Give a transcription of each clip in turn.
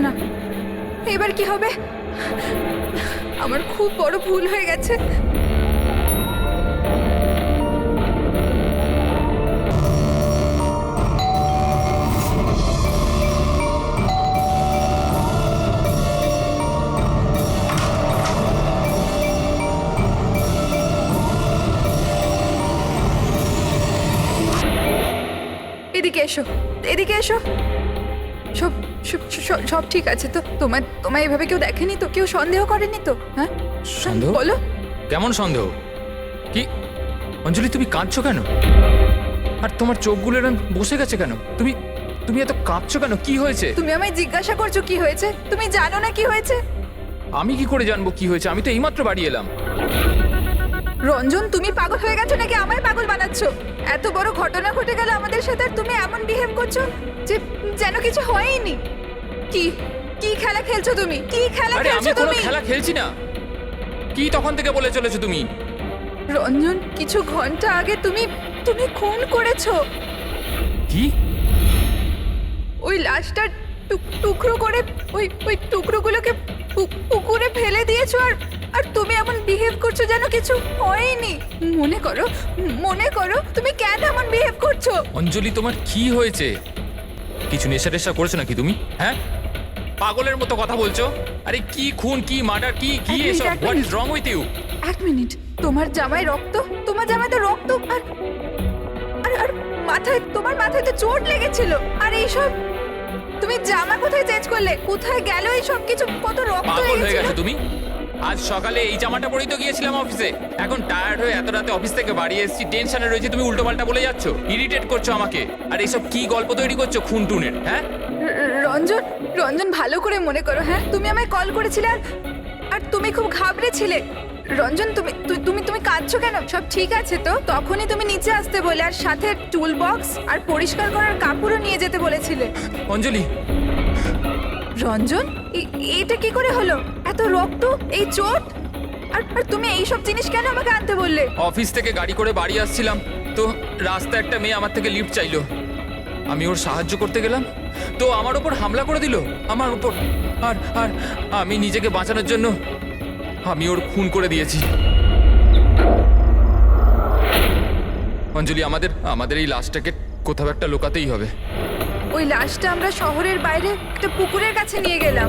না। এবার কি হবে? আমার খুব বড় ভুল হয়ে গেছে। এদিকে এসো, এদিকে এসো। সব সব ঠিক আছে তো? তোমায় এভাবে কেউ দেখেনি তো? কেউ সন্দেহ করেনি তো? হ্যাঁ, সন্দেহ? বলো। কেমন সন্দেহ? কি অঞ্জলি, তুমি কাঁদছো কেন? আর তোমার চোখগুলো এরকম বসে গেছে কেন? তুমি তুমি এত কাঁদছো কেন? কি হয়েছে? তুমি আমায় জিজ্ঞাসা করছো কি হয়েছে? তুমি জানো না কি হয়েছে? আমি কি করে জানবো কি হয়েছে? আমি তো এইমাত্র বাড়ি এলাম। রঞ্জন, তুমি পাগল হয়ে গেছো নাকি আমায় পাগল বানাচ্ছো? এত বড় ঘটনা ঘটে গেল আমাদের সাথে আর তুমি এমন বিহেভ করছো যে যেন কিছু হয়ইনি। কি কি খেলা খেলছো তুমি? কি খেলা আরে আমি খেলছো কোনো তুমি? খেলা খেলছি না। কি তখন থেকে বলে চলেছো তুমি? রঞ্জন, কিছু ঘন্টা আগে তুমি তুমি খুন করেছো। কি? ওই লাশটা টুকরো করে ওই টুকরোগুলোকে পুকুরে ফেলে দিয়েছো আর আর তুমি এমন বিহেভ করছো যেন কিছু হয়নি। মনে করো তুমি কেন এমন বিহেভ করছো? অঞ্জলি, তোমার কি হয়েছে? কিছু নেশা টেশা করেছো নাকি তুমি? হ্যাঁ, পাগলের মতো কথা বলছো। আরে কি খুন, কি মার্ডার, কি কি এক মিনিট, এসব? এক হোয়াট মিনিট। Is wrong with you? এক মিনিট, তোমার জামায় রক্ত, তোমার জামায় তো রক্ত আর আর আর মাথায়, তোমার মাথায় তো চোট লেগেছিল। আর এইসব তুমি জামা কোথায় চেঞ্জ করলে? কোথায় গেল এই সব কিছু? কত রক্ত পাগল হয়ে লেগেছিল। গেছো তুমি? আজ সকালে এই জামাটা পরেই তো গিয়েছিলাম অফিসে। এখন টায়ার্ড হয়ে এত রাতে অফিস থেকে বাড়ি এসেছি, টেনশনে রয়েছে, তুমি উল্টোপাল্টা বলে যাচ্ছ, ইরিটেট করছো আমাকে। আর এইসব কি গল্প তৈরি করছো খুন টুনের? হ্যাঁ, রঞ্জন, রঞ্জন ভালো করে মনে করো। হ্যাঁ, তুমি আমায় কল করেছিলে আর তুমি খুব ঘাবড়েছিলে। রঞ্জন, তুমি তুমি তুমি কাঁদছো কেন? সব ঠিক আছে তো? তখনই তুমি নিচে আসতে বলে আর সাথে টুল বক্স আর পরিষ্কার করার কাপড়ও নিয়ে যেতে বলেছিলে। অঞ্জলি। রঞ্জন, এটা কি করে হলো? এত রক্ত, এই চোট, আর আর তুমি এই সব জিনিস কেন আমাকে আনতে বললে? অফিস থেকে গাড়ি করে বাড়ি আসছিলাম তো রাস্তায় একটা মেয়ে আমার থেকে লিফট চাইলো। আমি ওর সাহায্য করতে গেলাম তো আমার উপর হামলা করে দিল, আমার উপর। আর আর আমি নিজেকে বাঁচানোর জন্য আমি ওর খুন করে দিয়েছি। অঞ্জলি, আমাদের এই লাশটাকে কোথাও একটা লুকাতেই হবে। ওই লাশটা আমরা শহরের বাইরে একটা পুকুরের কাছে নিয়ে গেলাম।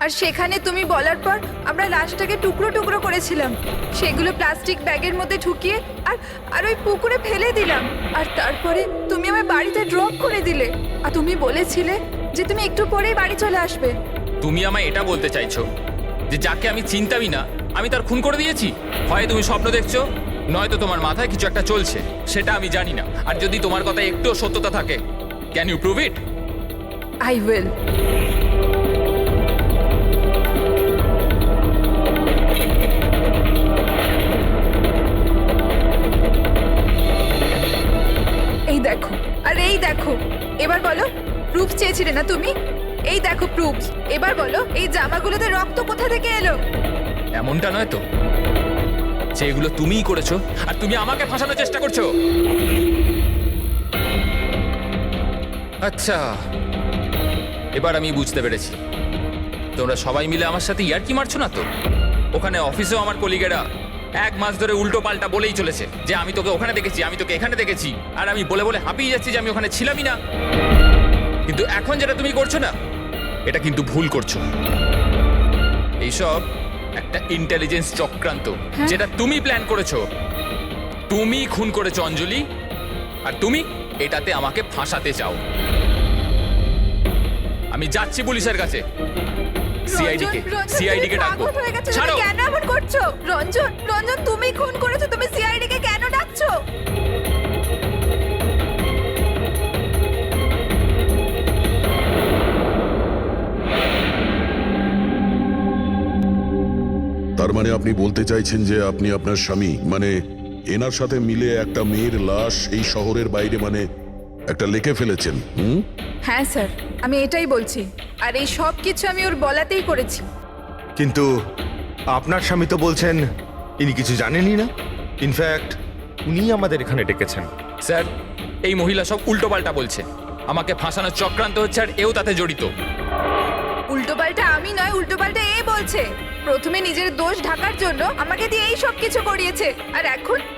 আর সেখানে তুমি বলার পর আমরা লাশটাকে টুকরো টুকরো করেছিলাম, সেগুলো প্লাস্টিক ব্যাগের মধ্যে ঢুকিয়ে আর আর ওই পুকুরে ফেলে দিলাম। আর তারপরে তুমি আমার বাড়িতে ড্রপ করে দিলে আর তুমি বলেছিলে যে তুমি একটু পরেই বাড়ি চলে আসবে। তুমি আমায় এটা বলতে চাইছো যে যাকে আমি চিনতামই না আমি তার খুন করে দিয়েছি? হয় তুমি স্বপ্ন দেখছো, নয়তো তোমার মাথায় কিছু একটা চলছে, সেটা আমি জানি না। আর যদি তোমার কথায় একটুও সত্যতা থাকে, can you prove it? I will. এই দেখো, আর এই দেখো। এবার বলো, প্রুফ চেয়েছিলে না তুমি? এই দেখো প্রুফ। এবার বলো, এই জামাগুলোতে রক্ত কোথা থেকে এলো? এমনটা নয় তো যে এগুলো তুমিই করেছো আর তুমি আমাকে ফাঁসানোর চেষ্টা করছো? আচ্ছা, এবার আমি বুঝতে পেরেছি। তোমরা সবাই মিলে আমার সাথে ইয়ার্কি মারছো না তো? ওখানে অফিসেও আমার কলিগেরা এক মাস ধরে উল্টো পাল্টা বলেই চলেছে যে আমি তোকে ওখানে দেখেছি, আমি তোকে এখানে দেখেছি। আর আমি বলে বলে হাঁপিয়ে যাচ্ছি যে আমি ওখানে ছিলামই না। কিন্তু এখন যেটা তুমি করছো না, এটা কিন্তু ভুল করছো। এইসব একটা ইন্টেলিজেন্স চক্রান্ত, যেটা তুমি প্ল্যান করেছো। তুমি খুন করেছো অঞ্জলি, আর তুমি এটাতে আমাকে ফাঁসাতে চাও। আমি যাচ্ছি পুলিশের কাছে, সিআইডি কে ডাকবো। ছাড়ো। কেন এমন করছো? রঞ্জন, রঞ্জন তুমি খুন করেছো, তুমি সিআইডি কে কেন ডাকছো? তার মানে আপনি বলতে চাইছেন যে আপনি আপনার স্বামী মানে এনার সাথে মিলে একটা মেয়ের লাশ এই শহরের বাইরে মানে একটা লেকে ফেলেছেন? হ্যাঁ স্যার, আমি এটাই বলছি। আর এই সব কিছু আমি ওর বলাতেই করেছি। কিন্তু আপনার স্বামী তো বলছেন ইনি কিছু জানেনই না। ইনফ্যাক্ট উনি আমাদের এখানে ডেকেছেন। স্যার এই মহিলা সব উল্টোপাল্টা বলছে, আমাকে ফাঁসানোর চক্রান্ত হচ্ছে আর এও তাতে জড়িত। উল্টোপাল্টা আমি নয়, উল্টোপাল্টা এ বলছে। প্রথমে নিজের দোষ ঢাকার জন্য আমাকে দিয়ে এই সব কিছু করিয়েছে, আর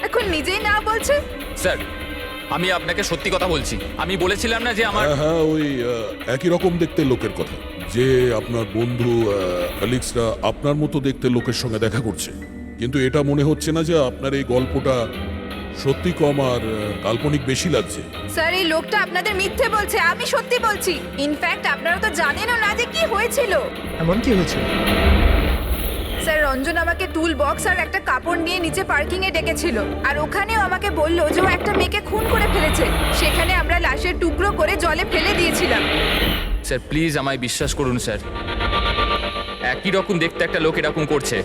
এখন নিজেই না বলছে। স্যার আমি আপনাকে সত্যি কথা বলছি, আমি বলেছিলাম না যে আমার হ্যাঁ ওই একই রকম দেখতে লোকের কথা, যে আপনার বন্ধু অ্যালেক্সরা আপনার মতো দেখতে লোকের সঙ্গে দেখা করছে। কিন্তু এটা মনে হচ্ছে না যে আপনার এই গল্পটা সত্যি কম আর কাল্পনিক বেশি লাগছে। স্যার এই লোকটা আপনাদের মিথ্যে বলছে, আমি সত্যি বলছি। ইনফ্যাক্ট আপনারা তো জানেনও না যে কি হয়েছিল। এমন কি হয়েছে? স্যার রঞ্জন আমাকে টুল বক্স আর একটা কাপড় নিয়ে নিচে পার্কিং এ ডেকেছিল, আর ওখানেও আমাকে বললো যে ও একটা মেয়েকে খুন করে ফেলেছে। সেখানে আমরা লাশের টুকরো করে জলে ফেলে দিয়েছিলাম। স্যার প্লিজ আমায় বিশ্বাস করুন স্যার, একই রকম দেখতে একটা লোক এরকম করছে,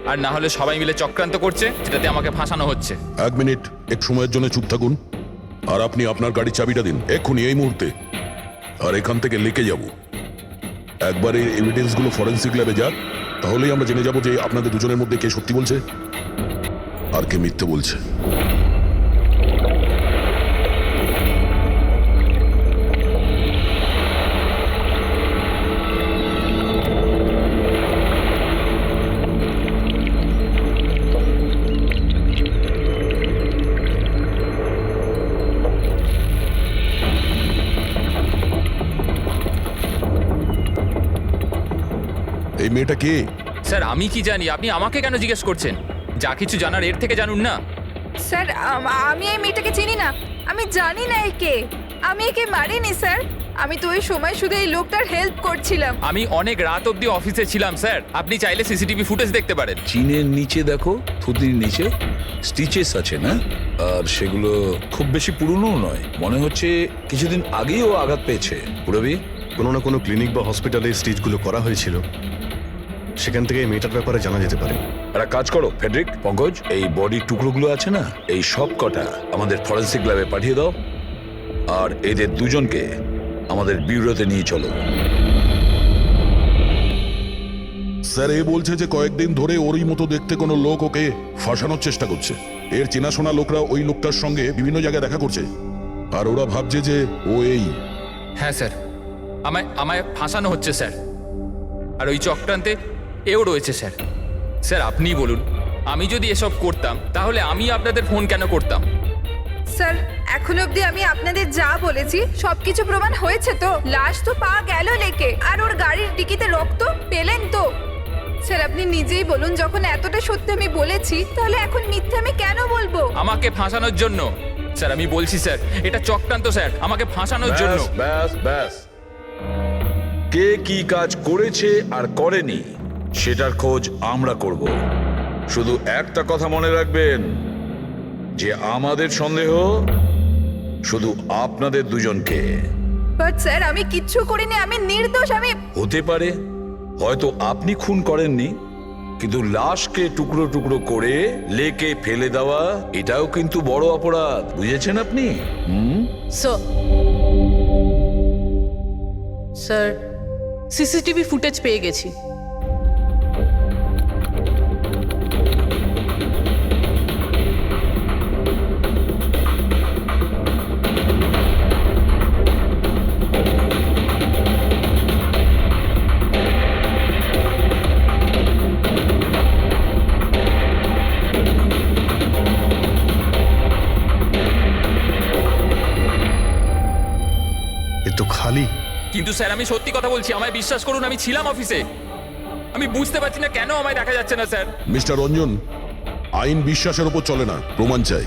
আর না হলে সবাই মিলে চক্রান্ত করছে যেটাতে আমাকে ফাঁসানো হচ্ছে। এক মিনিট, এক সময়ের জন্য চুপ থাকুন, আর আপনি আপনার গাড়ির চাবিটা দিন এক্ষুনি, এই মুহূর্তে। আর এখান থেকে লিখে যাব। একবার এই এভিডেন্সগুলো ফরেন্সিক ল্যাবে যাক, তাহলেই আমরা জেনে যাব যে আপনাদের দুজনের মধ্যে কে সত্যি বলছে আর কে মিথ্যে বলছে। এই মেয়েটা কে? স্যার আমি কি জানি, আপনি আমাকে কেন জিজ্ঞেস করছেন? যা কিছু জানার এর থেকে জানুন না। স্যার আমি এই মেয়েটাকে চিনি না, আমি জানি না একে। আমি একে মারিনি স্যার, আমি তো ওই সময় শুধু এই লোকটার হেল্প করছিলাম। আমি অনেক রাত অবধি অফিসে ছিলাম স্যার, আপনি চাইলে সিসিটিভি ফুটেজ দেখতে পারেন। চিনের নিচে দেখো, থুতির নিচে স্টিচেস আছে না, আর সেগুলো খুব বেশি পুরনো নয়, মনে হচ্ছে কিছুদিন আগেই ও আঘাত পেয়েছে। পুরবি কোনো না কোনো ক্লিনিক বা হসপিটালে স্টিচগুলো করা হয়েছিল, সেখান থেকে এই মেয়েটার ব্যাপারে জানা যেতে পারে। একটা কাজ করো ফেডরিক, পঙ্কজ, এই বডির টুকরোগুলো আছে না, এই সব কটা আমাদের ফরেন্সিক ল্যাবে পাঠিয়ে দাও, আর এদের দুজনকে আমাদের ব্যুরোতে নিয়ে চলো। স্যার এ বলছে যে কয়েকদিন ধরে ওরই মতো দেখতে কোনো লোক ওকে ফাঁসানোর চেষ্টা করছে। এর চেনাশোনা লোকরা ওই লোকটার সঙ্গে বিভিন্ন জায়গায় দেখা করছে, আর ওরা ভাবছে যে ও এই। হ্যাঁ স্যার, আমায় ফাঁসানো হচ্ছে স্যার, আর ওই চক্রান্তে এও রয়েছে স্যার। স্যার আপনিই বলুন, আমি যদি এসব করতাম তাহলে আমি আপনাদের ফোন কেন করতাম? স্যার এখন অবধি আমি আপনাদের যা বলেছি সবকিছু প্রমাণ হয়েছে তো। লাশ তো পাওয়া গেল লেকে, আর ওর গাড়ির ডিকিতে রক্ত পেলেন তো। স্যার আপনি নিজেই বলুন, যখন এতটা সত্যি আমি বলেছি তাহলে এখন মিথ্যে আমি কেন বলবো? আমাকে ফাঁসানোর জন্য স্যার, আমি বলছি স্যার এটা চক্রান্ত স্যার, আমাকে ফাঁসানোর জন্য। ব্যাস ব্যাস, কে কি কাজ করেছে আর করেনি সেটার খোঁজ আমরা করব। শুধু একটা কথা মনে রাখবেন, যে আমাদের সন্দেহ শুধু আপনাদের দুজনকে। বাট স্যার আমি কিচ্ছু করিনি, আমি নির্দোষ। আমি হতে পারে হয়তো আপনি খুন করেননি, কিন্তু লাশকে টুকরো টুকরো করে লেকে ফেলে দেওয়া এটাও কিন্তু বড় অপরাধ, বুঝেছেন আপনি? স্যার সিসিটিভি ফুটেজ পেয়ে গেছি। এ তো খালি। কিন্তু স্যার আমি সত্যি কথা বলছি, আমায় বিশ্বাস করুন, আমি ছিলাম অফিসে। আমি বুঝতে পারছি না কেন আমায় দেখা যাচ্ছে না স্যার। মিস্টার রঞ্জন, আইন বিশ্বাসের ওপর চলে না, প্রমাণ চাই।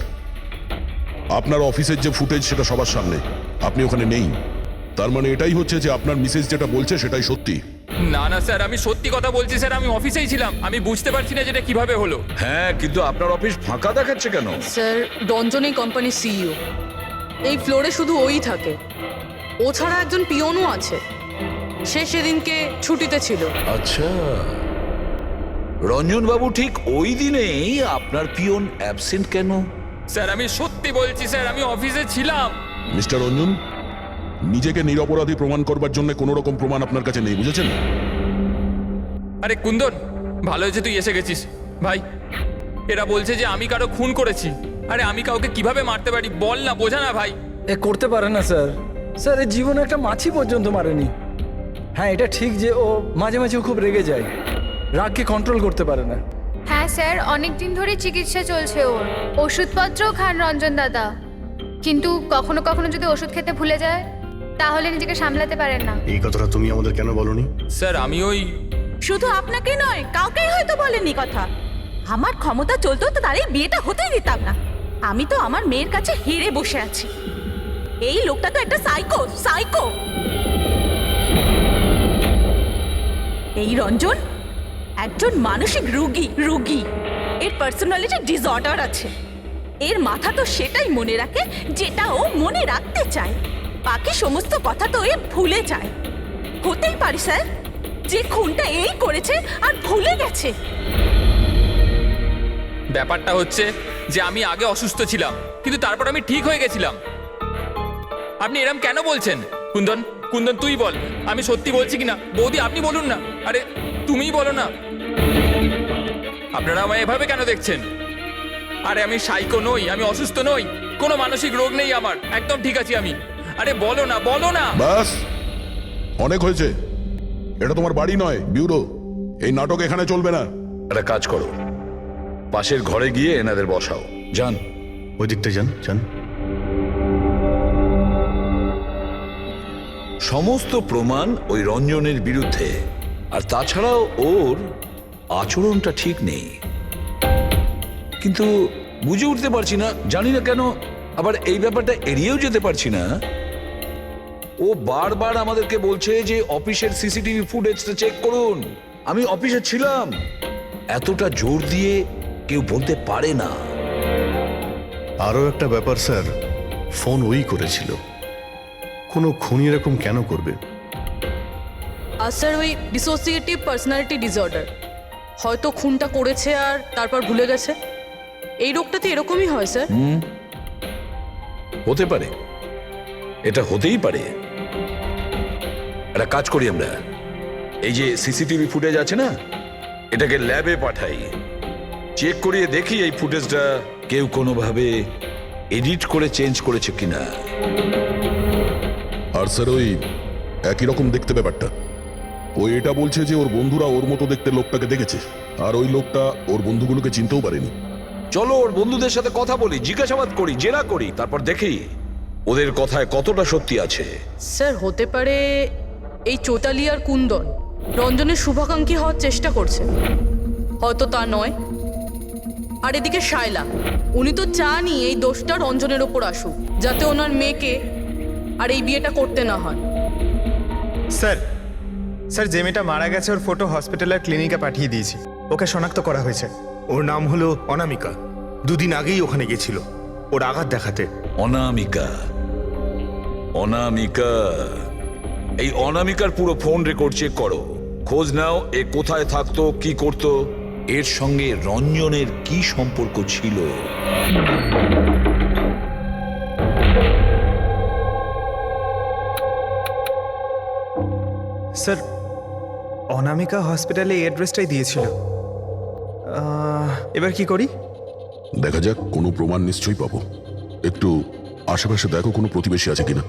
আপনার অফিসের যে ফুটেজ সেটা সবার সামনে, আপনি ওখানে নেই, তার মানে এটাই হচ্ছে যে আপনার মিসেস যেটা বলছে সেটাই সত্যি। না না স্যার, আমি সত্যি কথা বলছি স্যার, আমি অফিসেই ছিলাম। আমি বুঝতে পারছি না যেটা কিভাবে হলো। হ্যাঁ, কিন্তু আপনার অফিস ফাঁকা দেখাচ্ছে কেন? স্যার রঞ্জন এই কোম্পানির সিইও, এই ফ্লোরে শুধু ওই থাকে, ও ছাড়া একজন পিয়নও আছে, সে সেদিনকে ছুটিতে ছিল। আচ্ছা, রঞ্জন বাবু ঠিক ওই দিনেই আপনার পিয়ন অ্যাবসেন্ট কেন? স্যার আমি সত্যি বলছি স্যার, আমি অফিসে ছিলাম। মিস্টার রঞ্জন, নিজেকে নিরপরাধী প্রমাণ করবার জন্য কোনো রকম প্রমাণ আপনার কাছে নেই, বুঝেছেন? আরে কুন্দন, ভালো হয়েছে তুই এসে গেছিস ভাই। এরা বলছে যে আমি কারো খুন করেছি। আরে আমি কাউকে কিভাবে মারতে পারি বল না, বোঝা না ভাই। এ করতে পারে না স্যার। স্যার এর জীবনে একটা মাছি পর্যন্ত মারেনি। হ্যাঁ এটা ঠিক যে ও মাঝে মাঝে খুব রেগে যায়, রাগকে কন্ট্রোল করতে পারে না। হ্যাঁ স্যার, অনেক দিন ধরে চিকিৎসা চলছে ওর, ওষুধপত্রও খান রঞ্জন দাদা, কিন্তু কখনো কখনো যদি ওষুধ খেতে ভুলে যায় তাহলে নিজেকে সামলাতে পারেন না। এই কথাটা তুমি আমাদের কেন বলনি? স্যার আমি ওই শুধু আপনাকে নয়, কাউকেই হয়তো বলেনি কথা। আমার ক্ষমতা চলতো তো তার এই বিয়েটা হতেই দিতাম না। আমি তো আমার মেয়ের কাছে হেরে বসে আছি। এই লোকটা তো একটা সাইকো সাইকো। এই রঞ্জন একজন মানসিক রোগী। এর পার্সোনালিটি ডিসঅর্ডার আছে। এর মাথা তো সেটাই মনে রাখে যেটা ও মনে রাখতে চায়, বাকি সমস্ত কথা তো এ ভুলে যায়। হতেই পারে স্যার যে খুনটা এই করেছে আর ভুলে গেছে। ব্যাপারটা হচ্ছে যে আমি আগে অসুস্থ ছিলাম, কিন্তু তারপর আমি ঠিক হয়ে গেছিলাম। আপনি এরম কেন বলছেন? কুন্দন কুন্দন তুই বল, আমি সত্যি বলছি কিনা। বৌদি আপনি বলুন না। আরে তুমিই বলো না। আপনারা আমায় এভাবে কেন দেখছেন? আরে আমি সাইকো নই, আমি অসুস্থ নই, কোনো মানসিক রোগ নেই আমার, একদম ঠিক আছি আমি। আরে বলো না, বলো না। বাস, অনেক হয়েছে। এটা তোমার বাড়ি নয়, ব্যুরো। এই নাটক এখানে চলবে না। একটা কাজ করো, পাশের ঘরে গিয়ে এনাদের বসাও। যান। ওই দিকটা যান যান। সমস্ত প্রমাণ ওই রঞ্জনের বিরুদ্ধে, আর তাছাড়াও ওর আচরণটা ঠিক নেই। কিন্তু বুঝে উঠতে পারছি না, জানি না কেন আবার এই ব্যাপারটা এড়িয়েও যেতে পারছি না। ও বারবার আমাদেরকে বলছে যে অফিসের সিসিটিভি ফুটেজটা চেক করুন। আমি অফিসে ছিলাম। এতটা জোর দিয়ে কেউ বলতে পারে না। আরও একটা ব্যাপার স্যার, ফোন ওই করেছিল। কোনো খুনি এরকম কেন করবে? আর স্যার ওই ডিসোসিয়েটিভ পার্সোনালিটি ডিসঅর্ডার, হয়তো খুনটা করেছে আর তারপর ভুলে গেছে। এই রোগটাতে এরকমই হয় স্যার। হতে পারে, এটা হতেই পারে। একটা কাজ করি আমরা, এই যে সিসিটিভি ফুটেজ আছে না, এটাকে ল্যাবে পাঠাই, চেক করিয়ে দেখি এই ফুটেজটা কেউ কোনোভাবে এডিট করে চেঞ্জ করেছে কিনা। আর স্যার ওই একই রকম দেখতে ব্যাপারটা। ও এটা বলছে যে ওর বন্ধুরা ওর মতো দেখতে লোকটাকে দেখেছে, আর ওই লোকটা ওর বন্ধুগুলোকে চিনতেও পারেনি। চলো ওর বন্ধুদের সাথে কথা বলি, জিজ্ঞাসাবাদ করি, জেরা করি, তারপর দেখি ওদের কথায় কতটা সত্যি আছে। স্যার হতে পারে এই চৈতালি আর কুন্দন রঞ্জনের শুভাকাঙ্ক্ষী হওয়ার চেষ্টা করছে, হয়তো তা নয়। আর এদিকে শায়লা, উনি তো চানই এই দোষটা রঞ্জনের ওপর আসুক, যাতে ওনার মেয়েকে আর এই বিয়েটা করতে না হয়। স্যার স্যার যে মেয়েটা মারা গেছে ওর ফটো হসপিটালের ক্লিনিকে পাঠিয়ে দিয়েছি। ওকে শনাক্ত করা হয়েছে। ওর নাম হলো অনামিকা। দুদিন আগেই ওখানে গেছিল ওর আঘাত দেখাতে। অনামিকা, অনামিকা, এই অনামিকার পুরো ফোন রেকর্ড চেক করো, খোঁজ নাও এ কোথায় থাকতো, কি করতো, এর সঙ্গে রঞ্জনের কি সম্পর্ক ছিল। স্যার অনামিকা হসপিটালে এই অ্যাড্রেসটাই দিয়েছিল। এবার কি করি? দেখা যাক, কোনো প্রমাণ নিশ্চয়ই পাবো। একটু আশেপাশে দেখো কোনো প্রতিবেশী আছে কিনা।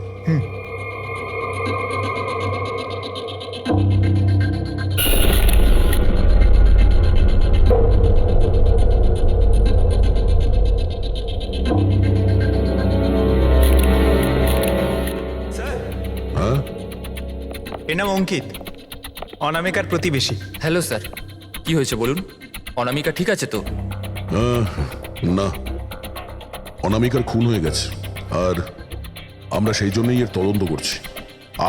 স্যার হ্যাঁ, এর নাম অঙ্কিত, অনামিকার প্রতিবেশী। হ্যালো স্যার, কি হয়েছে বলুন? অনামিকা ঠিক আছে তো? না, অনামিকার খুন হয়ে গেছে, আর আমরা সেই জন্যই এর তদন্ত করছি।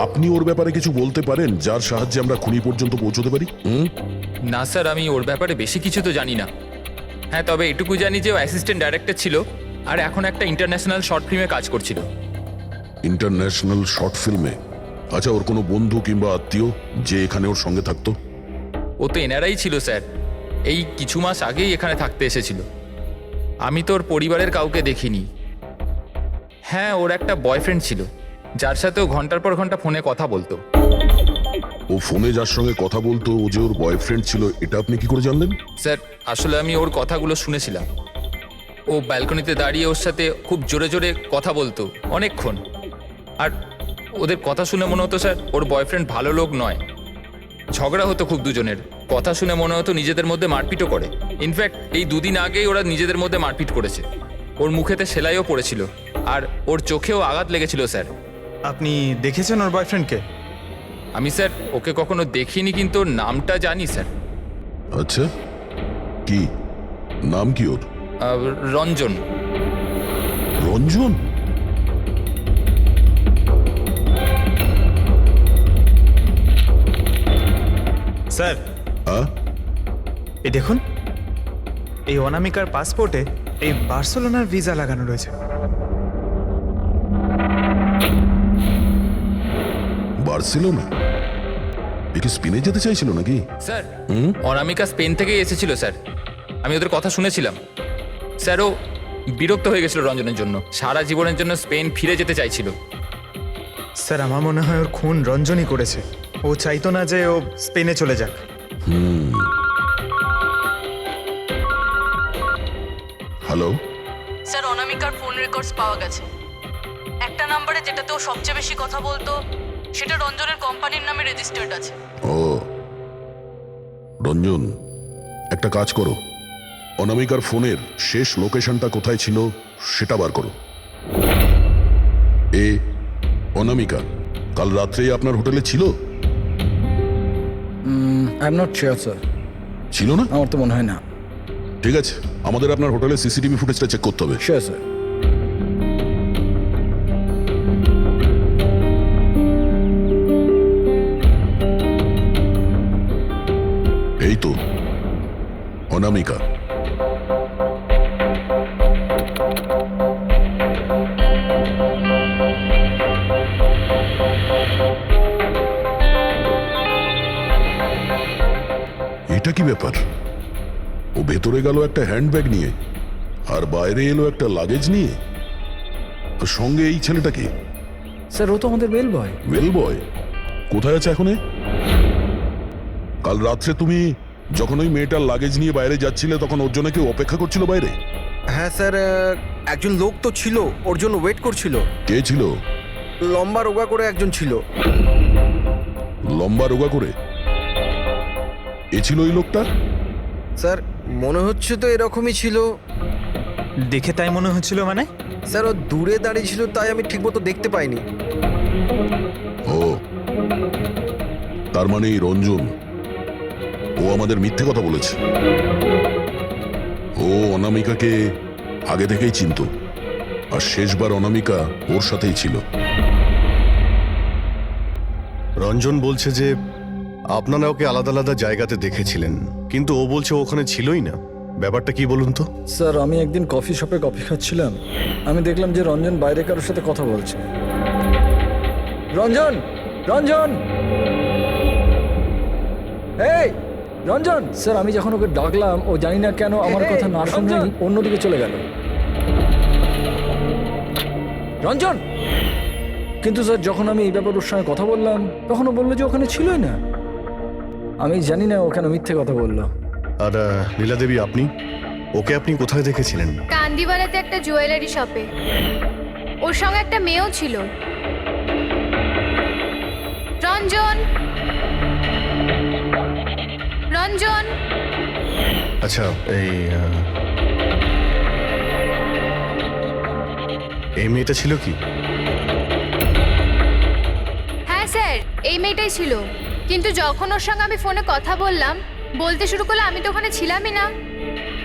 আপনি ওর ব্যাপারে কিছু বলতে পারেন যার সাহায্যে আমরা খুনি পর্যন্ত পৌঁছতে পারি? না স্যার, আমি ওর ব্যাপারে বেশি কিছু তো জানি না। হ্যাঁ, তবে এটুকু জানি যে ও অ্যাসিস্ট্যান্ট ডাইরেক্টর ছিল আর এখন একটা ইন্টারন্যাশনাল শর্ট ফিল্মে কাজ করছিল। ইন্টারন্যাশনাল শর্ট ফিল্মে? আচ্ছা, ওর কোনো বন্ধু কিংবা আত্মীয় যে এখানে ওর সঙ্গে থাকতো? ও তো এনারাই ছিল স্যার, এই কিছু মাস আগেই এখানে থাকতে এসেছিল। আমি তো ওর পরিবারের কাউকে দেখিনি। হ্যাঁ, ওর একটা বয়ফ্রেন্ড ছিল যার সাথে ও ঘন্টার পর ঘন্টা ফোনে কথা বলতো। ও ফোনে যার সঙ্গে কথা বলতো ও যে ওর বয়ফ্রেন্ড ছিল এটা আপনি কি করে জানলেন? স্যার আসলে আমি ওর কথাগুলো শুনেছিলাম। ও ব্যালকনিতে দাঁড়িয়ে ওর সাথে খুব জোরে জোরে কথা বলতো অনেকক্ষণ। আর ওদের কথা শুনে মনে হতো স্যার ওর বয়ফ্রেন্ড ভালো লোক নয়। ঝগড়া হতো খুব দুজনের। কথা শুনে মনে হতো নিজেদের মধ্যে মারপিটও করে। ইনফ্যাক্ট এই 2 দিন আগেই ওরা নিজেদের মধ্যে মারপিট করেছে। ওর মুখেতে সেলাইও পড়েছিল আর ওর চোখেও আঘাত লেগেছিল স্যার। আপনি দেখেছেন ওর বয়ফ্রেন্ডকে? আমি স্যার ওকে কখনো দেখিনি, কিন্তু ওর নামটা জানি স্যার। আচ্ছা, কি নাম কি ওর? রঞ্জন। রঞ্জন? স্যার, হ্যাঁ, এই দেখুন, এই অনামিকার পাসপোর্টে এই বার্সেলোনার ভিসা লাগানো রয়েছে। বার্সেলোনা? এ কি স্পেনে যেতে চাইছিল নাকি? স্যার অনামিকা স্পেন থেকেই এসেছিল স্যার। আমি ওদের কথা শুনেছিলাম। স্যার ও বিরক্ত হয়ে গেছিল রঞ্জনের জন্য, সারা জীবনের জন্য স্পেন ফিরে যেতে চাইছিল। স্যার, আমার মনে হয় ওর খুন রঞ্জনই করেছে। ও চাইতো না যে ও স্পেনে চলে যাক। হ্যালো, স্যার অনামিকার ফোন রেকর্ডস পাওয়া গেছে। একটা নাম্বারে যেটাতে ও সবচেয়ে বেশি কথা বলতো সেটা রঞ্জনের কোম্পানির নামে রেজিস্টার্ড আছে। ও রঞ্জন, একটা কাজ করো, অনামিকার ফোনের শেষ লোকেশনটা কোথায় ছিল সেটা বার করো। অনামিকা কাল রাত্রেই আপনার হোটেলে ছিল? I am not sure sir. ছিল না? আমার তো মনে হয় না। ঠিক আছে, আমাদের আপনার হোটেলে সিসিটিভি ফুটেজটা চেক করতে হবে। Sure sir. এই তো অনামিকা। এটা কি ব্যাপার? ও ভেতরে গেল একটা হ্যান্ডব্যাগ নিয়ে আর বাইরে এলো একটা লাগেজ নিয়ে। আর সঙ্গে এই ছেলেটাকে? স্যার ও তো আমাদের বেল বয়। ওয়েল বয় কোথায় আছে এখন? কাল রাত্রে তুমি যখন ওই মেয়েটার লাগেজ নিয়ে বাইরে যাচ্ছিলে তখন ওর জন্য কেউ অপেক্ষা করছিল বাইরে? হ্যাঁ স্যার, একজন লোক তো ছিল, ওর জন্য ওয়েট করছিল। কে ছিল? লম্বা রোগা করে একজন ছিল। লম্বা রোগা করে? এ ছিল ওই লোকটা? স্যার মনে হচ্ছে তো এরকমই ছিল। দেখে তাই মনে হচ্ছিল মানে? স্যার ও দূরে দাঁড়িয়ে ছিল, তাই আমি ঠিকমতো দেখতে পাইনি। ও, তার মানে এই রঞ্জন, ও আমাদের মিথ্যে কথা বলেছে। ও অনামিকাকে আগে থেকেই চিনতো আর শেষবার অনামিকা ওর সাথেই ছিল। রঞ্জন বলছে যে আপনারা ওকে আলাদা আলাদা জায়গাতে দেখেছিলেন, কিন্তু ও বলছে ও ওখানে ছিলই না। ব্যাপারটা কি বলুন তো? স্যার আমি একদিন কফি শপে কফি খাচ্ছিলাম, আমি দেখলাম যে রঞ্জন বাইরে কারোর সাথে কথা বলছে। রঞ্জন, রঞ্জন, এই রঞ্জন! স্যার আমি যখন ওকে ডাকলাম ও জানি না কেন আমার কথা না শুনে অন্যদিকে চলে গেল। রঞ্জন! কিন্তু স্যার যখন আমি এই ব্যাপারে ওর সঙ্গে কথা বললাম তখন ও বললো যে ওখানে ছিলই না। আমি জানি না ও কেন মিথ্যে কথা বললো। আর লীলা দেবী, ওকে আপনি কোথায় দেখেছিলেন? কান্দিওয়ালাতে একটা জুয়েলারি শপে। ওর সঙ্গে একটা মেয়েও ছিল। রঞ্জন, রঞ্জন! আচ্ছা, এই মেয়েটা ছিল কি? হ্যাঁ স্যার, এই মেয়েটাই ছিল। কিন্তু যখন ওর সঙ্গে আমি ফোনে কথা বললাম, বলতে শুরু করলো আমি তো ওখানে ছিলামই না।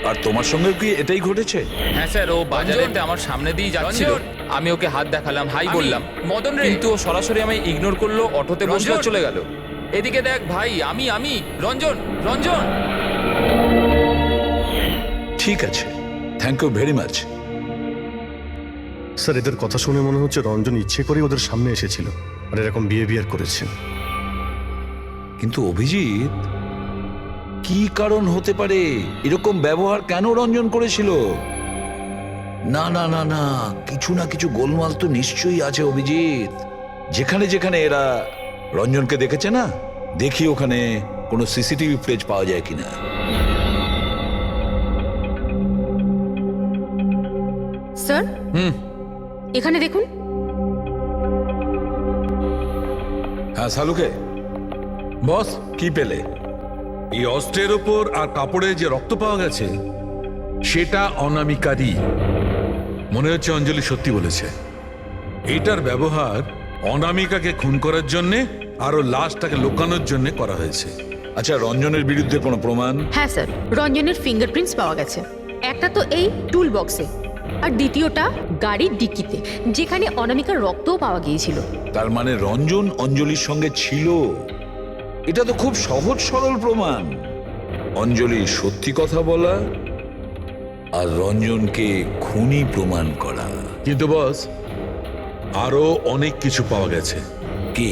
আর তোমার সঙ্গে কি এটাই ঘটেছে? হ্যাঁ স্যার, ও বাজারেতে আমার সামনে দিয়ে যাচ্ছিল। আমি ওকে হাত দেখালাম, হাই বললাম, মদন রে, কিন্তু ও সরাসরি আমায় ইগনোর করলো, অটোতে বসে চলে গেল। এদিকে দেখ ভাই, আমি রঞ্জন, রঞ্জন! ঠিক আছে, thank you very much. Sir এদের কথা শুনে মনে হচ্ছে রঞ্জন ইচ্ছে করে ওদের সামনে এসেছিল আর এরকম বিহেভিয়ার করেছে। কিন্তু অভিজিৎ, কি কারণ হতে পারে? এরকম ব্যবহার কেন রঞ্জন করেছিল? না না না না, কিছু না কিছু গোলমাল তো নিশ্চয়ই আছে অভিজিৎ। যেখানে যেখানে এরা রঞ্জনকে দেখেছে না, দেখি ওখানে কোনো সিসিটিভি ফুটেজ পাওয়া যায় কিনা। স্যার এখানে দেখুন। হ্যাঁ সালুকে, বস, কি পেলে? এই অস্ত্রের ওপর আর কাপড়ে যে রক্ত পাওয়া গেছে সেটা অনামিকারই। মনে হচ্ছে অঞ্জলি সত্যি বলেছে। এটার ব্যবহার অনামিকাকে খুন করার জন্য আর ওর লাশটাকে লুকানোর জন্য করা হয়েছে। আচ্ছা, রঞ্জনের বিরুদ্ধে কোনো প্রমাণ? হ্যাঁ স্যার, রঞ্জনের ফিঙ্গারপ্রিন্টস পাওয়া গেছে। একটা তো এই টুল বক্সে, আর দ্বিতীয়টা গাড়ির ডিক্কিতে, যেখানে অনামিকার রক্তও পাওয়া গিয়েছিল। তার মানে রঞ্জন অঞ্জলির সঙ্গে ছিল। এটা তো খুব সহজ সরল প্রমাণ। অঞ্জলি সত্যি কথা বলা আর রঞ্জনকে খুনি প্রমাণ করা। কিন্তু বস, আরো অনেক কিছু পাওয়া গেছে। কি?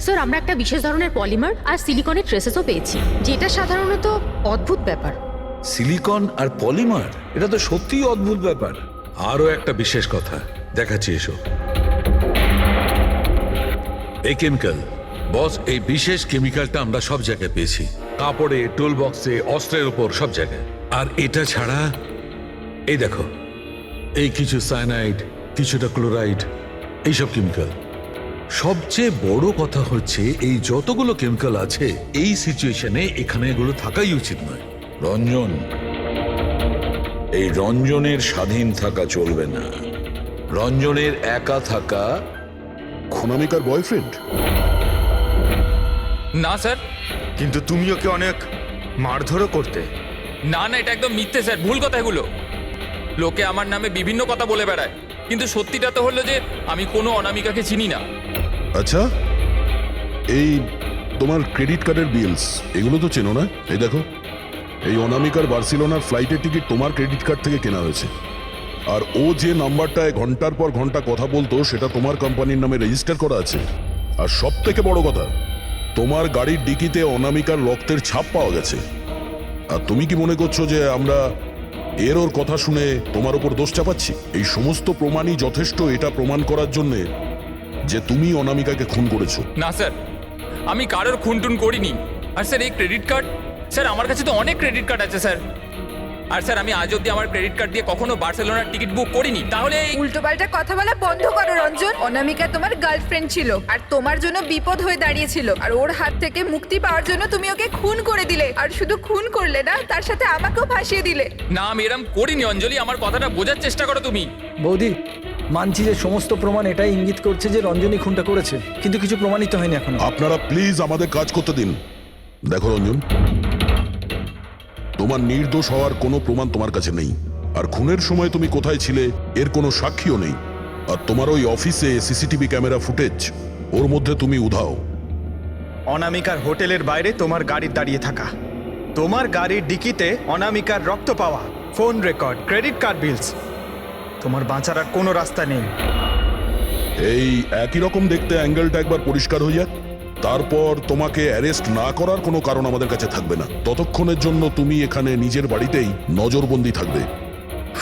স্যার, আমরা একটা বিশেষ ধরনের পলিমার আর সিলিকনের ট্রেসেসও পেয়েছি, যেটা সাধারণত অদ্ভুত ব্যাপার। সিলিকন আর পলিমার, এটা তো সত্যিই অদ্ভুত ব্যাপার। আরো একটা বিশেষ কথা দেখাচ্ছি, এসো। এই কেমিক্যাল, বস, এই বিশেষ কেমিক্যালটা আমরা সব জায়গায় পেয়েছি। কাপড়ে, টুল বক্সে, অস্ত্রের উপর, সব জায়গায়। আর এটা ছাড়া এই দেখো, এই কিছু সায়ানাইড, কিছুটা ক্লোরাইড, এইসব কেমিক্যাল। সবচেয়ে বড় কথা হচ্ছে এই যতগুলো কেমিক্যাল আছে এই সিচুয়েশনে এখানে এগুলো থাকাই উচিত নয়। রঞ্জন, এই রঞ্জনের স্বাধীন থাকা চলবে না। রঞ্জনের একা থাকা। অনামিকার বয়ফ্রেন্ড? না স্যার, কিন্তু তুমি ওকে অনেক মারধরও করতে। না না, এটা একদম মিথ্যে স্যার, ভুল কথা এগুলো। লোকে আমার নামে বিভিন্ন কথা বলে বেড়ায়, কিন্তু সত্যিটা তো হলো যে আমি কোনো অনামিকাকে চিনি না। আচ্ছা, এই তোমার ক্রেডিট কার্ডের বিলস, এগুলো তো চেনো না? এই দেখো, এই অনামিকার বার্সেলোনার ফ্লাইটের টিকিট তোমার ক্রেডিট কার্ড থেকে কেনা হয়েছে। আর ও যে নাম্বারটায় ঘন্টার পর ঘন্টা কথা বলতো সেটা তোমার কোম্পানির নামে রেজিস্টার করা আছে। আর সব থেকে বড় কথা, তোমার গাড়ির ডিকিতে অনামিকার রক্তের ছাপ পাওয়া গেছে। আর তুমি কি মনে করছো যে আমরা এর ওর কথা শুনে তোমার উপর দোষ চাপাচ্ছি? এই সমস্ত প্রমাণই যথেষ্ট এটা প্রমাণ করার জন্য যে তুমি অনামিকাকে খুন করেছো। না স্যার, আমি কারোর খুনটুন করিনি। আর স্যার, এই ক্রেডিট কার্ড, স্যার আমার কাছে তো অনেক ক্রেডিট কার্ড আছে স্যার। আর স্যার, আমি আজ অব্দি আমার ক্রেডিট কার্ড দিয়ে কখনো বার্সেলোনার টিকিট বুক করিনি। তাহলে উল্টোপাল্টা কথা বলা বন্ধ করো রঞ্জন। অনামিকা তোমার গার্লফ্রেন্ড ছিল আর তোমার জন্য বিপদ হয়ে দাঁড়িয়েছিল, আর ওর হাত থেকে মুক্তি পাওয়ার জন্য তুমি ওকে খুন করে দিলে। আর শুধু খুন করলে না, তার সাথে আমাকেও ফাঁসিয়ে দিলে। না, আমি এরম করিনি অঞ্জলি, আমার কথাটা বোঝার চেষ্টা করো তুমি। বৌদি, মানছি যে সমস্ত প্রমাণ এটাই ইঙ্গিত করছে যে রঞ্জনী খুনটা করেছে, কিন্তু কিছু প্রমাণিত হয়নি এখনো। আপনারা প্লিজ আমাদের কাজ করতে দিন। দেখো রঞ্জন, তোমার নির্দোষ হওয়ার কোনো প্রমাণ তোমার কাছে নেই। আর খুনের সময় তুমি কোথায় ছিলে এর কোনো সাক্ষীও নেই। আর তোমার ওই অফিসে সিসিটিভি ক্যামেরা ফুটেজ, ওর মধ্যে তুমি উধাও। অনামিকার হোটেলের বাইরে তোমার গাড়ির দাঁড়িয়ে থাকা, তোমার গাড়ির ডিকিতে অনামিকার রক্ত পাওয়া, ফোন রেকর্ড, ক্রেডিট কার্ড বিলস, তোমার বাঁচার আর কোনো রাস্তা নেই। এই একই রকম দেখতে অ্যাঙ্গেলটা একবার পরিষ্কার হয়ে যাক, তারপর তোমাকে অ্যারেস্ট না করার কোনো কারণ আমাদের কাছে থাকবে না। ততক্ষণের জন্য তুমি এখানে নিজের বাড়িতেই নজরবন্দি থাকবে,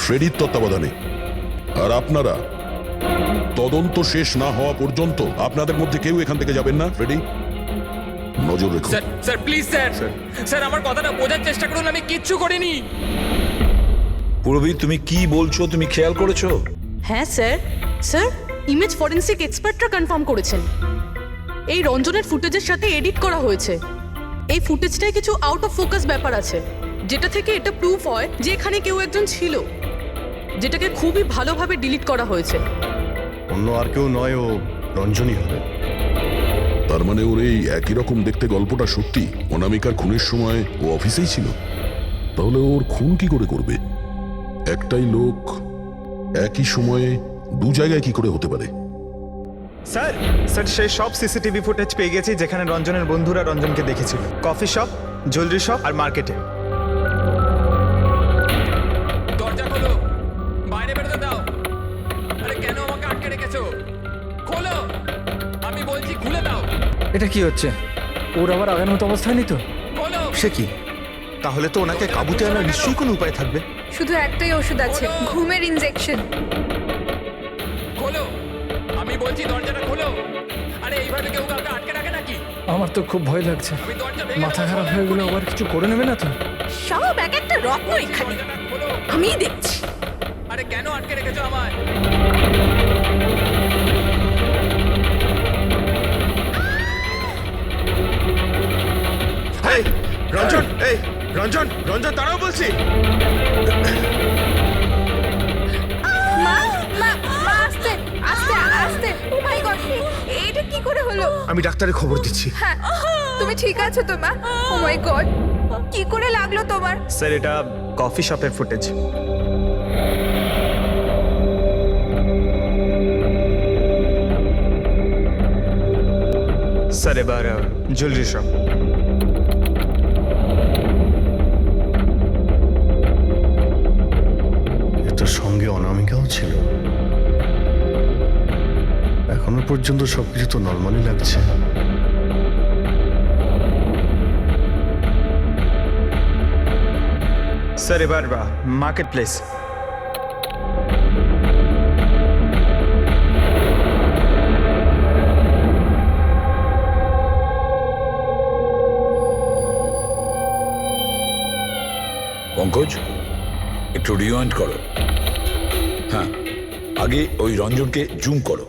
ফ্রেডির তত্ত্বাবধানে। আর আপনারা তদন্ত শেষ না হওয়া পর্যন্ত আপনাদের মধ্যে কেউ এখান থেকে যাবেন না। ফ্রেডি, নজর রেখো। Sir, sir please sir, sir আমার কথাটা বোঝার চেষ্টা করুন, আমি কিচ্ছু করিনি। পূরবী, তুমি কি বলছো তুমি খেয়াল করেছো? হ্যাঁ স্যার, স্যার ইমেজ ফরেন্সিক এক্সপার্টরা কনফার্ম করেছেন এই রঞ্জনের ফুটেজের সাথে এডিট করা হয়েছে। এই ফুটেজটায় কিছু আউট অফ ফোকাস ব্যাপার আছে, যেটা থেকে এটা প্রুফ হয় যে এখানে কেউ একজন ছিল, যেটাকে খুবই ভালোভাবে ডিলিট করা হয়েছে। অন্য আর কেউ নয়, ও রঞ্জনই হবে। তার মানে ওর এই একই রকম দেখতে গল্পটা সত্যি। অনামিকার খুনের সময় ও অফিসেই ছিল। তাহলে ওর খুন কি করে করবে? একটাই লোক একই সময়ে দু জায়গায় কি করে হতে পারে? স্যার, স্যার সেই সব সিসিটিভি ফুটেজ পেয়ে গেছি যেখানে রঞ্জনের বন্ধুরা রঞ্জনকে দেখেছিল। কফি শপ, জুয়েলারি শপ আর মার্কেটে। দরজা খোলো, বাইরে বেরোতে দাও। আরে কেন আমাকে আটকে রেখেছো? খোলো, আমি বলছি খুলে দাও। এটা কি হচ্ছে? ওর আবার আগের মতো অবস্থায় নেই তো? খোলো। সে কি? তাহলে তো ওনাকে কাবুতে আনার নিশ্চয়ই কোনো উপায় থাকবে। শুধু একটাই ওষুধ আছে, ঘুমের ইনজেকশন। খোলো, আমি বলছি দরজাটা খোলো। আরে এইভাবে কেউ কাউকে আটকে রাখে নাকি? আমার তো খুব ভয় লাগছে। মাথা খারাপ হয়ে গেলে আবার কিছু করে নেবে না তো? সব এক একটা রত্ন এখানে, আমি দেখছি। আরে কেন আটকে রেখেছো আমায়? এই রঞ্জন, এই রঞ্জন, রঞ্জন দাঁড়াও বলছি। মা মা মা, আস্তে আস্তে আস্তে। ও মাই গড, এইটা কি করে হলো? আমি ডাক্তারের খবর দিচ্ছি। হ্যাঁ, তুমি ঠিক আছো তো মা? ও মাই গড, কি করে লাগলো তোমার? স্যার এটা কফি শপের ফুটেজ। স্যার এবার জুয়েলারি শপ। এটার সঙ্গে অনামিকাও ছিল। এখনো পর্যন্ত সবকিছু তো নর্মালি লাগছে। স্যার এবার মার্কেট প্লেস। পঙ্কজ, একটু রিওয়াইন্ড করো। হ্যাঁ, আগে ওই রঞ্জনকে জুম করো।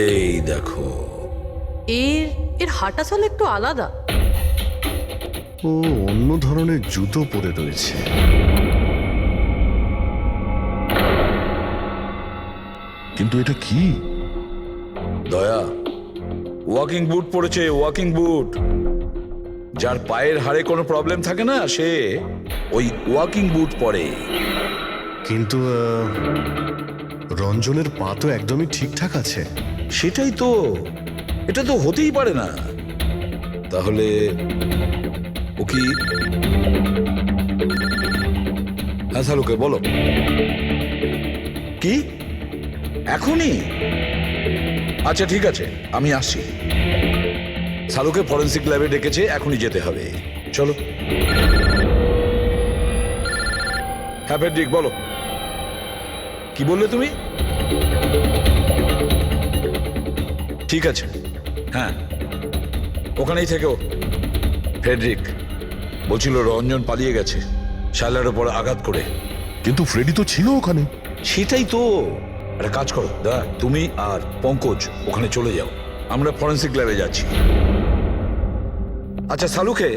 এই দেখো, এর হাঁটা চলা একটু আলাদা। ও অন্য ধরনের জুতো পরে রয়েছে। কিন্তু এটা কি? দয়া ওয়াকিং বুট পরেছে, ওয়াকিং বুট। যার পায়ের হাড়ে কোনো প্রবলেম থাকে না, সে ওই ওয়াকিং বুট পরে। কিন্তু রঞ্জনের পা তো একদমই ঠিকঠাক আছে। সেটাই তো, এটা তো হতেই পারে না। তাহলে ও কি? হ্যাঁ সালুকে বলো, কি এখনই? আচ্ছা ঠিক আছে, আমি আসছি। সালুকে ফরেন্সিক ল্যাবে ডেকেছে, এখনই যেতে হবে। চলো। হ্যাঁ ফেডরিক বলো, কি বললে তুমি? ঠিক আছে, হ্যাঁ ওখানেই থেকেও। ফেডরিক বলছিল রঞ্জন পালিয়ে গেছে শাইলার উপর আঘাত করে। কিন্তু ফ্রেডি তো ছিল ওখানে। সেটাই তো। একটা কাজ করো দা, তুমি আর পঙ্কজ ওখানে চলে যাও, আমরা ফরেন্সিক ল্যাবে যাচ্ছি। আচ্ছা সালুকে,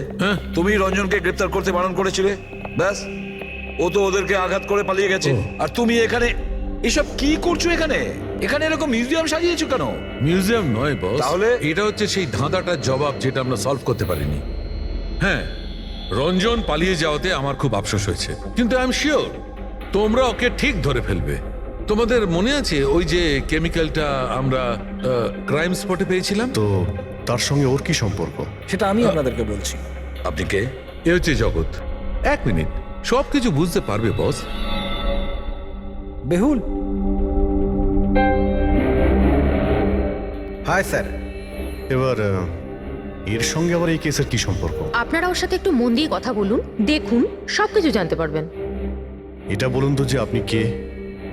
তুমি রঞ্জনকে গ্রেপ্তার করতে বারণ করেছিলে, ব্যাস ও তো ওদেরকে আঘাত করে পালিয়ে গেছে। আর তুমি এখানে এসব কি করছো? এখানে এখানে এরকম মিউজিয়াম সাজিয়েছো কেন? মিউজিয়াম নয় বস, তাহলে? এটা হচ্ছে সেই ধাঁধাটার জবাব যেটা আমরা সলভ করতে পারিনি। হ্যাঁ, রঞ্জন পালিয়ে যাওয়াতে আমার খুব আফসোস হয়েছে, কিন্তু আই এম শিওর তোমরা ওকে ঠিক ধরে ফেলবে। তোমাদের মনে আছে ওই যে কেমিক্যালটা আমরা ক্রাইম স্পটে পেয়েছিলাম? তো তার সঙ্গে ওর কি সম্পর্ক? সেটা আমি আপনাদেরকে বলছি। আপনি কে? এ হচ্ছে জগৎ। এক মিনিট, সবকিছু বুঝতে পারবে বস। বেহুল, হাই স্যার। এবার এর সঙ্গে আবার এই কেসের কি সম্পর্ক? আপনারা ওর সাথে একটু মন দিয়ে কথা বলুন, দেখুন সবকিছু জানতে পারবেন। এটা বলুন তো যে আপনি কে,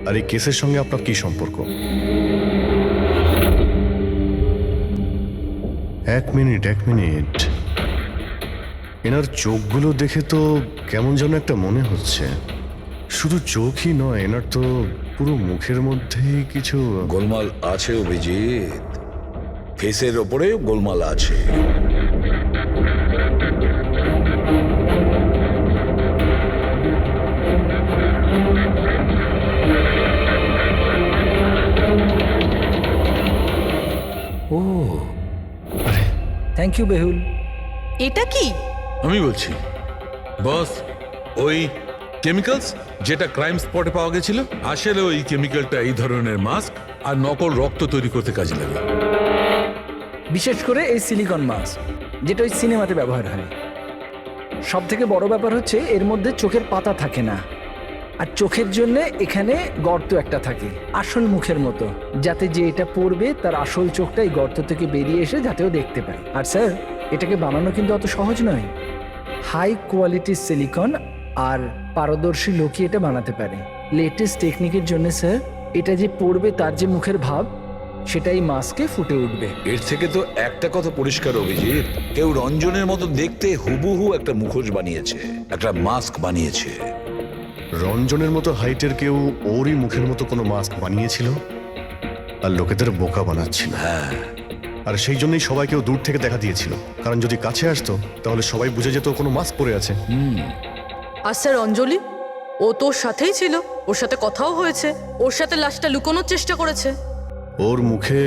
আর এই কেসের সঙ্গে আপনার কি সম্পর্ক? এক মিনিট। এনার চোখগুলো দেখে তো কেমন যেন একটা মনে হচ্ছে। শুধু চোখই নয়, এনার তো পুরো মুখের মধ্যেই কিছু গোলমাল আছে অভিজিৎ, ফেসের ওপরে গোলমাল আছে। ও থ্যাংক ইউ বেহুল। এটা কি? আমি বলছি বস, ওই কেমিক্যালস যেটা ক্রাইম স্পটে পাওয়া গেছিল, আসলে ওই কেমিক্যালটা এই ধরনের মাস্ক আর নকল রক্ত তৈরি করতে কাজে লাগে। বিশেষ করে এই সিলিকন মাস্ক, যেটা ওই সিনেমাতে ব্যবহার হয়। সব থেকে বড় ব্যাপার হচ্ছে এর মধ্যে চোখের পাতা থাকে না, আর চোখের জন্য এখানে গর্ত একটা থাকে আসল মুখের মতো, যাতে যে এটা পড়বে তার আসল চোখটা এই গর্ত থেকে বেরিয়ে এসে যাতেও দেখতে পায়। আর স্যার, এটাকে বানানো কিন্তু অত সহজ নয়। হাই কোয়ালিটির সিলিকন আর পারদর্শী লোকই এটা বানাতে পারে। লেটেস্ট টেকনিকের জন্য স্যার এটা যে পড়বে তার যে মুখের ভাব সেটাই মাস্কে ফুটে উঠবে। এর থেকে তো একটা কথা পরিষ্কার, অভিজিৎ, কেউ রঞ্জনের মতো দেখতে হুবহু একটা মুখোশ বানিয়েছে, একটা মাস্ক বানিয়েছে। রঞ্জনের মতো হাইটের কেউ ওরই মুখের মতো কোনো মাস্ক বানিয়েছিল আর লোকেদের বোকা বানাচ্ছিল। হ্যাঁ, আর সেই জন্যই সবাইকেও দূর থেকে দেখা দিয়েছিল, কারণ যদি কাছে আসতো তাহলে সবাই বুঝে যেত ও কোনো মাস্ক পরে আছে। আর স্যার অঞ্জলি, ও তোর সাথেই ছিল, ওর সাথে কথাও হয়েছে, ওর সাথে লাশটা লুকোনোর চেষ্টা করেছে। ওর মুখে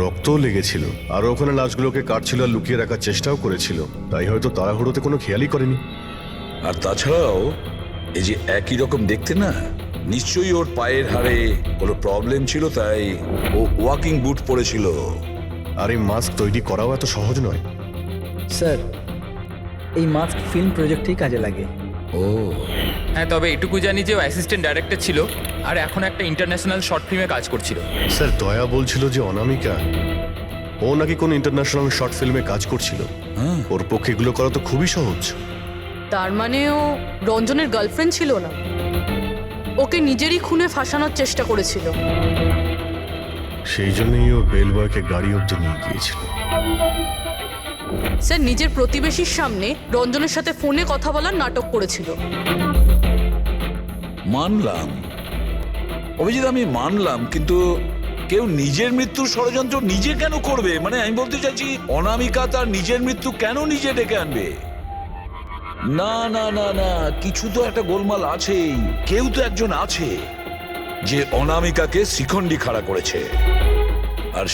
রক্তও লেগেছিল আর ওখানে লাশগুলোকে কাটছিল আর লুকিয়ে রাখার চেষ্টাও করেছিল, তাই হয়তো তাড়াহুড়োতে কোনো খেয়ালই করেনি। আর তাছাড়াও এই যে একই রকম দেখতে না, নিশ্চয়ই ওর পায়ের হাড়ে কোনো প্রবলেম ছিল, তাই ও ওয়াকিং বুট পরেছিল। আর এই মাস্ক তৈরি করাও এত সহজ নয়। স্যার এই মাস্ক ফিল্ম প্রজেক্টেই কাজে লাগে। ও হ্যাঁ, তবে এটুকু জানি যে ও অ্যাসিস্ট্যান্ট ডাইরেক্টর ছিল আর এখন একটা ইন্টারন্যাশনাল শর্ট ফিল্মে কাজ করছিল। স্যার দয়া বলছিল যে অনামিকা ও নাকি কোনো ইন্টারন্যাশনাল শর্ট ফিল্মে কাজ করছিল। ওর পক্ষে এগুলো করা তো খুবই সহজ। তার মানে ও রঞ্জনের গার্লফ্রেন্ড ছিল না, ওকে নিজেরই খুনে ফাঁসানোর চেষ্টা করেছিল। সেই জন্যই ও বেল বয়কে গাড়ি অব্দি নিয়ে গিয়েছিল। স্যার নিজের প্রতিবেশীর সামনে রঞ্জনের সাথে ফোনে কথা বলার নাটক করেছিল। মানলাম অভিজিৎ, আমি মানলাম, কিন্তু কেউ নিজের মৃত্যুর ষড়যন্ত্র নিজে কেন করবে? মানে আমি বলতে চাইছি, অনামিকা তার নিজের মৃত্যু কেন নিজে ডেকে আনবে? না না না না, কিছু তো একটা গোলমাল আছেই। কেউ তো একজন আছে যে অনামিকাকে শিখণ্ডি খাড়া করেছে, আর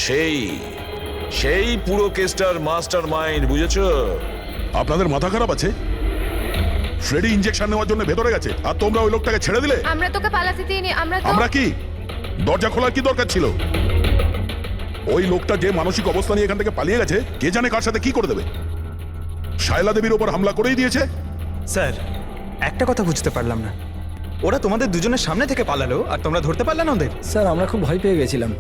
সেই পুরো কেসটার মাস্টার মাইন্ড, বুঝেছো? আপনাদের মাথা খারাপ আছে? ফ্রেডি ইনজেকশন নেওয়ার জন্য ভেতরে গেছে আর তোমরা ওই লোকটাকে ছেড়ে দিলে। আমরা তোকে পালাতে দিইনি, আমরা কি দরজা খোলার কি দরকার ছিল? ওই লোকটা যে মানসিক অবস্থা নিয়ে এখান থেকে পালিয়ে গেছে, কে জানে কার সাথে কি করে দেবে। শায়লা দেবীর ওপর হামলা করেই দিয়েছে। স্যার একটা কথা বুঝতে পারলাম না, ওরা তোমাদের দুজনের সামনে থেকে পালালো আর তোমরা ধরতে পারলে না ওদের? স্যার আমরা খুব ভয় পেয়ে গেছিলাম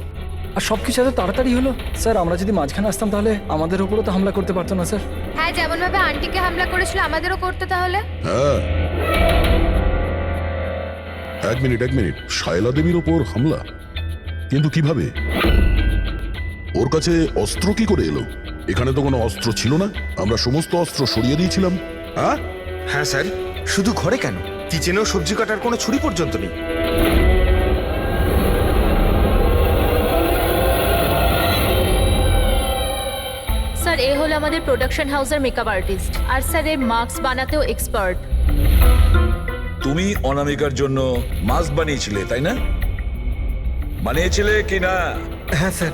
আর সব কিছু এত তাড়াতাড়ি হলো। স্যার আমরা যদি মাঝখানে আসতাম তাহলে আমাদের উপরও তো হামলা করতে পারতো না স্যার। হ্যাঁ, যেমন ভাবে আন্টিকে হামলা করেছিল আমাদেরও করতে তাহলে। হ্যাঁ, এক মিনিট, শায়লা দেবীর ওপর হামলা? কিন্তু কিভাবে? ওর কাছে অস্ত্র কি করে এলো? এখানে তো কোনো অস্ত্র ছিল না, আমরা সমস্ত অস্ত্র সরিয়ে দিয়েছিলাম। হ্যাঁ হ্যাঁ স্যার, শুধু ঘরে কেন, কিচেনেও সবজি কাটার কোনো ছুরি পর্যন্ত নেই। স্যার এ হলো আমাদের প্রোডাকশন হাউসের মেকআপ আর্টিস্ট, আর স্যার এর মাস্ক বানাতেও এক্সপার্ট। তুমি অনামিকার জন্য মাস্ক বানিয়েছিলে, তাই না? বানিয়েছিলে কি না? হ্যাঁ স্যার,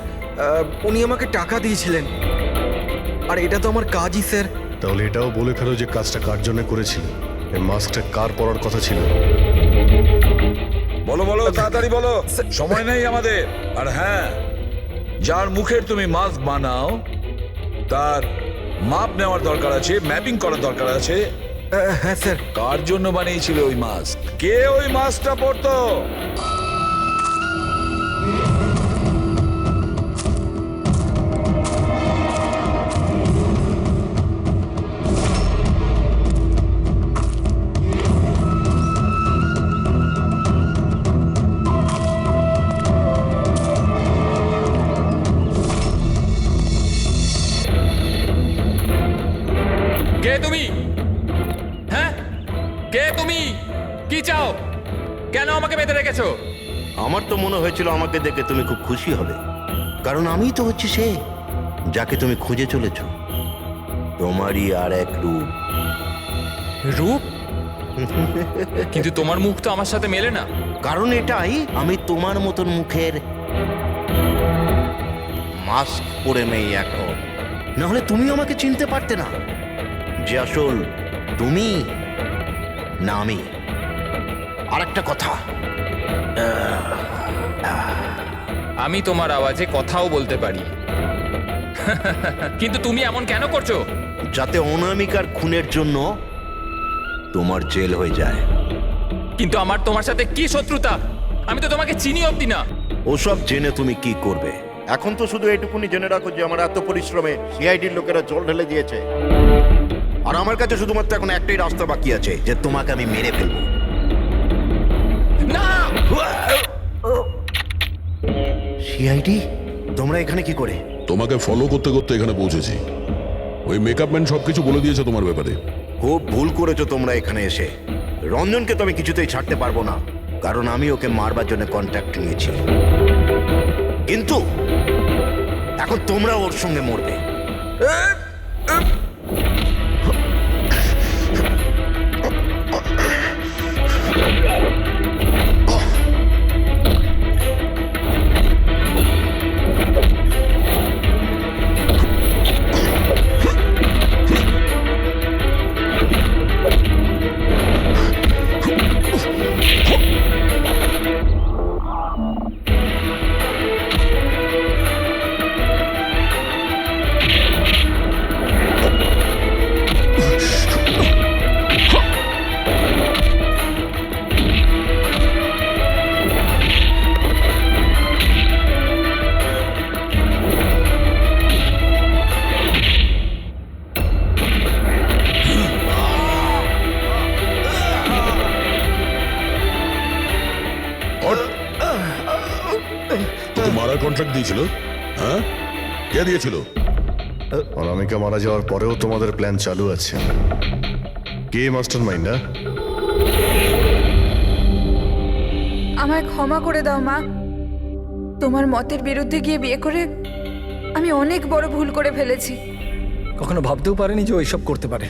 উনি আমাকে টাকা দিয়েছিলেন, আর এটা তো আমার কাজই স্যার। তাহলে এটাও বলে ফেলো যে কাজটা কার জন্য করেছিল, এই মাস্কটা কার পরার কথা ছিল। বলো বলো, তাড়াতাড়ি বলো, সময় নেই আমাদের। আর হ্যাঁ, যার মুখের তুমি মাস্ক বানাও তার মাপ নেওয়ার দরকার আছে, ম্যাপিং করার দরকার আছে। হ্যাঁ স্যার। কার জন্য বানিয়েছিল ওই মাস্ক? কে ওই মাস্কটা পরতো? কে তুমি? হ্যাঁ, কে তুমি? কি চাও? কেন আমাকে বেঁধে রেখেছো? আমার তো মনে হয়েছিল আমাকে দেখে তুমি খুব খুশি হবে, কারণ আমিই তো হচ্ছে সে যাকে তুমি খুঁজে চলেছ। তোমারই আর এক রূপ। রূপ? কিন্তু তোমার মুখ তো আমার সাথে মেলে না। কারণ এটাই, আমি তোমার মতন মুখের মাস্ক পরে নেই এখন, নাহলে তুমি আমাকে চিনতে পারতে না যে আসল তুমি না আমি। আর একটা কথা, আমি তোমার আওয়াজে কথাও বলতে পারি। কিন্তু তুমি এমন কেন করছো? যাতে অনামিকার খুনের জন্য তোমার জেল হয়ে যায়। কিন্তু আমার তোমার সাথে কি শত্রুতা? আমি তো তোমাকে চিনি অবধি না। ওসব জেনে তুমি কি করবে? এখন তো শুধু এইটুকুনি জেনে রাখো যে আমার এত পরিশ্রমে সিআইডির লোকেরা জল ঢেলে দিয়েছে, আর আমার কাছে শুধুমাত্র এখন একটাই রাস্তা বাকি আছে, যে তোমাকে আমি মেরে ফেলবো। সিআইডি, তোমরা এখানে কি করে? তোমাকে ফলো করতে করতে এখানে পৌঁছেছি। ওই মেকআপ ম্যান সবকিছু বলে দিয়েছে তোমার ব্যাপারে। খুব ভুল করেছো তোমরা এখানে এসে। রঞ্জনকে তো আমি কিছুতেই ছাড়তে পারবো না, কারণ আমি ওকে মারবার জন্য কন্ট্যাক্ট নিয়েছি। কিন্তু এখন তোমরা ওর সঙ্গে মরবে। তোকে মারার কন্ট্রাক্ট দিয়েছিল? হ্যাঁ, কে দিয়েছিল? অনামিকা মারা যাওয়ার পরেও তোমাদের প্ল্যান চালু আছে। কে মাস্টার মাইন্ড? আমায় ক্ষমা করে দাও মা। তোমার মতের বিরুদ্ধে গিয়ে বিয়ে করে আমি অনেক বড় ভুল করে ফেলেছি। কখনো ভাবতেও পারেনি যে ও এইসব করতে পারে।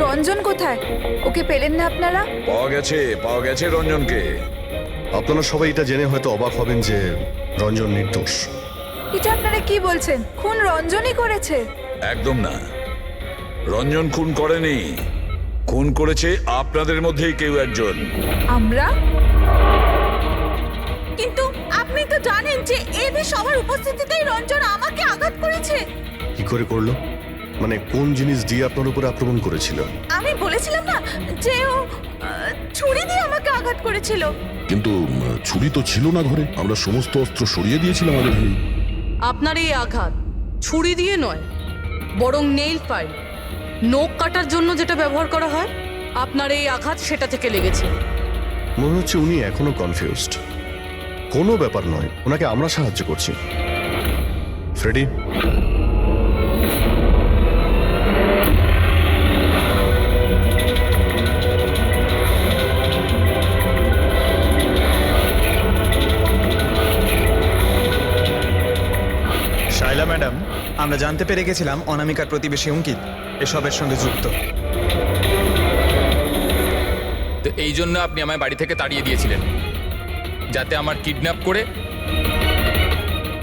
রঞ্জন কোথায়? ওকে পেলেন না আপনারা? পাওয়া গেছে রঞ্জনকে। আপনারা সবাই এটা জেনে হয়তো অবাক হবেন যে রঞ্জন নির্দোষ। এটা আপনারা কি বলছেন? খুন রঞ্জনই করেছে? একদম না, রঞ্জন খুন করেনি। খুন করেছে আপনাদের মধ্যেই কেউ একজন। আমরা? কিন্তু আপনি তো জানেন যে এদের সবার উপস্থিতিতেই রঞ্জন আমাকে আঘাত করেছে। কি করে করলো? মানে কোন জিনিস দিয়ে আপনার উপর আক্রমণ করেছিল? আমি বলেছিলাম না যে ও ছুরি দিয়ে আমাকে আঘাত করেছিল। কিন্তু ছুরি তো ছিল না ঘরে, আমরা সমস্ত অস্ত্র সরিয়ে দিয়েছিলাম আগে থেকে। আপনার এই আঘাত ছুরি দিয়ে নয়, বরং নেইল ফাইল, নখ কাটার জন্য যেটা ব্যবহার করা হয়, আপনার এই আঘাত সেটা থেকে লেগেছে। মনে হচ্ছে উনি এখনো কনফিউজড। কোনো ব্যাপার নয়, ওনাকে আমরা সাহায্য করছি। ফ্রেডি, শাইলা ম্যাডাম, আমরা জানতে পেরে গেছিলাম অনামিকার প্রতিবেশী অঙ্কিত এসবের সঙ্গে যুক্ত। তো এই জন্য আপনি আমায় বাড়ি থেকে তাড়িয়ে দিয়েছিলেন, যাতে আমার কিডন্যাপ করে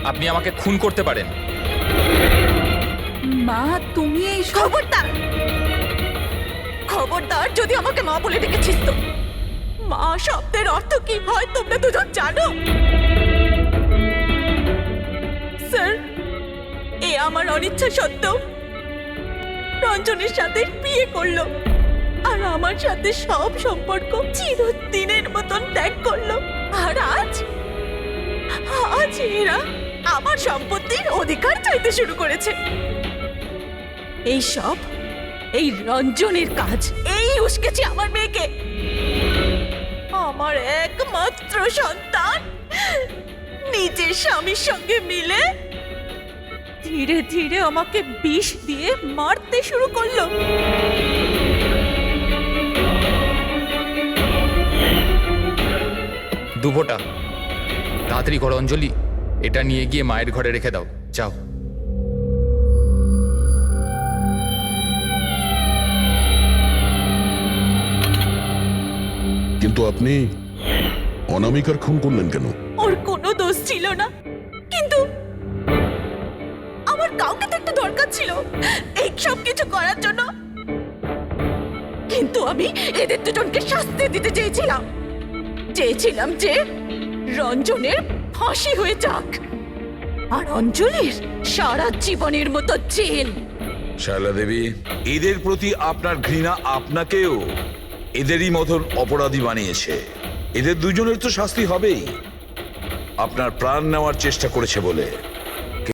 আপনি আমাকে খুন করতে পারেন। মা, তুমি এই খবরদার যদি আমাকে মা বলে ডেকেছিস তো। মা শব্দের অর্থ কি হয় তোমরা দুজন জানো? স্যার, এ আমার অনিচ্ছা সত্ত্বেও রঞ্জনের সাথে বিয়ে করলো আর আমার সাথে সব সম্পর্ক চিরদিনের মতন ত্যাগ করলো। আর আজ এরা আমার সম্পত্তির অধিকার চাইতে শুরু করেছে। এই সব এই রঞ্জনের কাজ। এই উস্কেছে আমার মেয়েকে, আমার একমাত্র সন্তান, নিজের স্বামীর সঙ্গে মিলে ধীরে ধীরে আমাকে বিষ দিয়ে মারতে শুরু করলো। দুভোটা তাড়াতাড়ি করো অঞ্জলি, এটা নিয়ে গিয়ে মায়ের ঘরে রেখে দাও, যাও। কিন্তু আপনি অনামিকার খুন করলেন কেন? ওর কোনো দোষ ছিল না, কিন্তু আমার কাউকে তো একটা দরকার ছিল এই সব কিছু করার জন্য। কিন্তু আমি এদের দুজনকে শাস্তি দিতে চেয়েছিলাম যে রঞ্জনের ফাঁসি হয়ে যাক আর অঞ্জলির সারা জীবনের মতো জেল। শায়লা দেবী, এদের প্রতি আপনার ঘৃণা আপনাকেও এদেরই মতন অপরাধী বানিয়েছে। এদের দুজনের তো শাস্তি হবেই। আপনার প্রাণ নেওয়ার চেষ্টা করেছে বলে